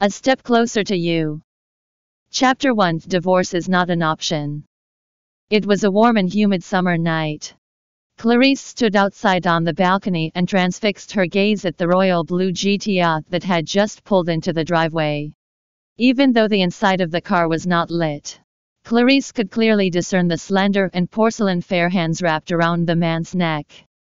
A step closer to you. Chapter 1. Divorce is not an option. It was a warm and humid summer night. Clarice stood outside on the balcony and transfixed her gaze at the royal blue GTA that had just pulled into the driveway. Even though the inside of the car was not lit, Clarice could clearly discern the slender and porcelain fair hands wrapped around the man's neck.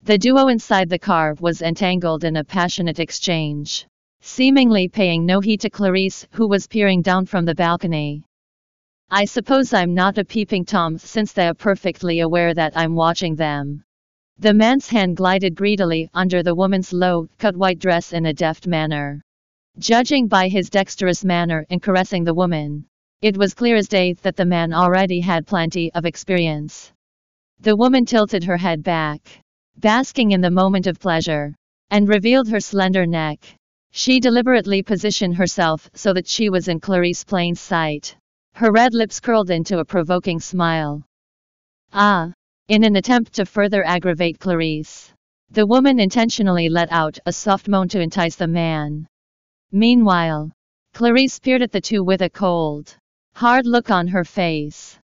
The duo inside the car was entangled in a passionate exchange, seemingly paying no heed to Clarice, who was peering down from the balcony. I suppose I'm not a peeping Tom, since they're perfectly aware that I'm watching them. The man's hand glided greedily under the woman's low-cut white dress in a deft manner. Judging by his dexterous manner in caressing the woman, it was clear as day that the man already had plenty of experience. The woman tilted her head back, basking in the moment of pleasure, and revealed her slender neck. She deliberately positioned herself so that she was in Clarice's plain sight. Her red lips curled into a provoking smile. Ah! In an attempt to further aggravate Clarice, the woman intentionally let out a soft moan to entice the man. Meanwhile, Clarice peered at the two with a cold, hard look on her face.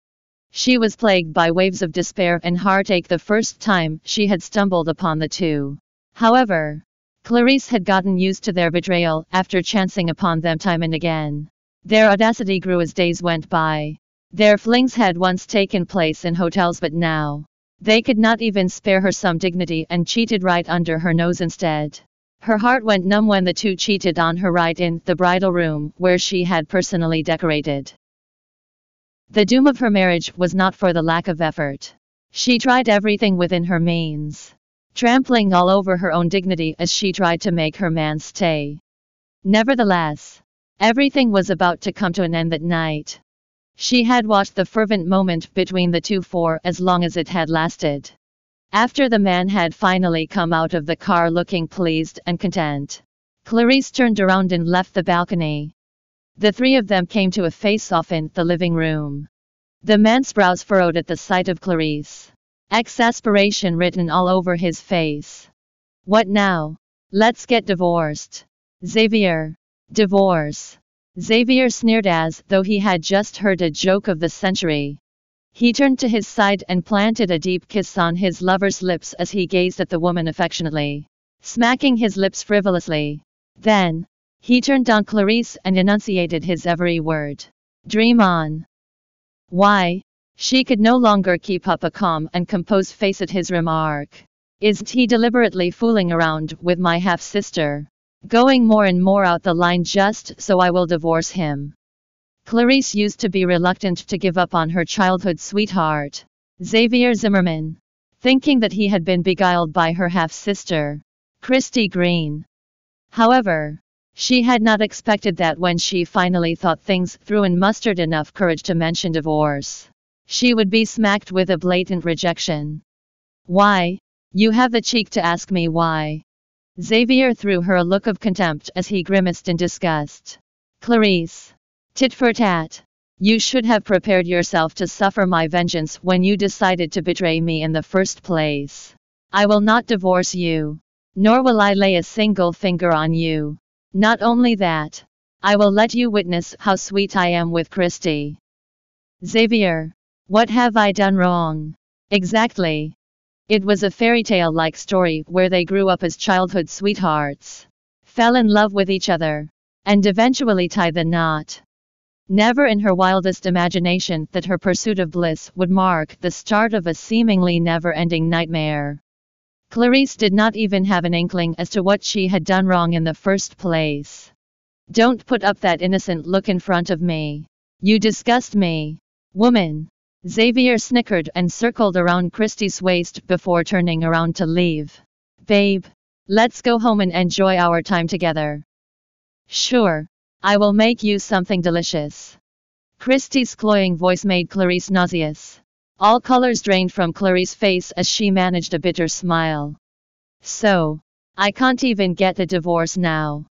She was plagued by waves of despair and heartache the first time she had stumbled upon the two. However, Clarice had gotten used to their betrayal after chancing upon them time and again. Their audacity grew as days went by. Their flings had once taken place in hotels, but now they could not even spare her some dignity and cheated right under her nose instead. Her heart went numb when the two cheated on her right in the bridal room, where she had personally decorated. The doom of her marriage was not for the lack of effort. She tried everything within her means, trampling all over her own dignity as she tried to make her man stay. Nevertheless, everything was about to come to an end that night. She had watched the fervent moment between the two for as long as it had lasted. After the man had finally come out of the car looking pleased and content, Clarice turned around and left the balcony. The three of them came to a face-off in the living room. The man's brows furrowed at the sight of Clarice, exasperation written all over his face. What now? Let's get divorced. Xavier. Divorce. Xavier sneered as though he had just heard a joke of the century. He turned to his side and planted a deep kiss on his lover's lips as he gazed at the woman affectionately, smacking his lips frivolously. Then, he turned on Clarice and enunciated his every word. Dream on. Why? She could no longer keep up a calm and composed face at his remark. Isn't he deliberately fooling around with my half-sister? Going more and more out the line just so I will divorce him. Clarice used to be reluctant to give up on her childhood sweetheart, Xavier Zimmerman, thinking that he had been beguiled by her half-sister, Christy Green. However, she had not expected that when she finally thought things through and mustered enough courage to mention divorce, she would be smacked with a blatant rejection. Why? You have the cheek to ask me why? Xavier threw her a look of contempt as he grimaced in disgust. Clarice. Tit for tat. You should have prepared yourself to suffer my vengeance when you decided to betray me in the first place. I will not divorce you. Nor will I lay a single finger on you. Not only that, I will let you witness how sweet I am with Christy. Xavier. What have I done wrong? Exactly. It was a fairy tale-like story where they grew up as childhood sweethearts, fell in love with each other, and eventually tied the knot. Never in her wildest imagination that her pursuit of bliss would mark the start of a seemingly never-ending nightmare. Clarice did not even have an inkling as to what she had done wrong in the first place. Don't put up that innocent look in front of me. You disgust me. Woman. Xavier snickered and circled around Christy's waist before turning around to leave. Babe, let's go home and enjoy our time together. Sure, I will make you something delicious. Christy's cloying voice made Clarice nauseous. All colors drained from Clarice's face as she managed a bitter smile. So, I can't even get a divorce now.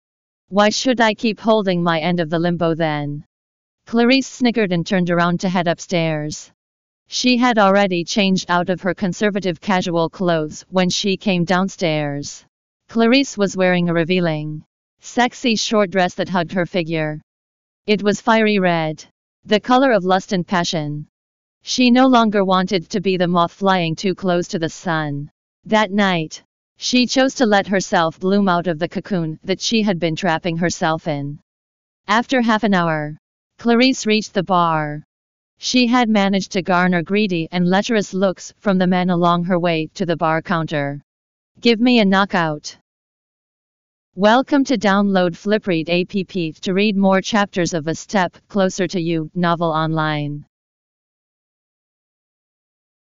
Why should I keep holding my end of the limbo then? Clarice snickered and turned around to head upstairs. She had already changed out of her conservative casual clothes when she came downstairs. Clarice was wearing a revealing, sexy short dress that hugged her figure. It was fiery red, the color of lust and passion. She no longer wanted to be the moth flying too close to the sun. That night, she chose to let herself bloom out of the cocoon that she had been trapping herself in. After half an hour, Clarice reached the bar. She had managed to garner greedy and lecherous looks from the men along her way to the bar counter. Give me a knockout. Welcome to download Flipread app to read more chapters of A Step Closer to You novel online.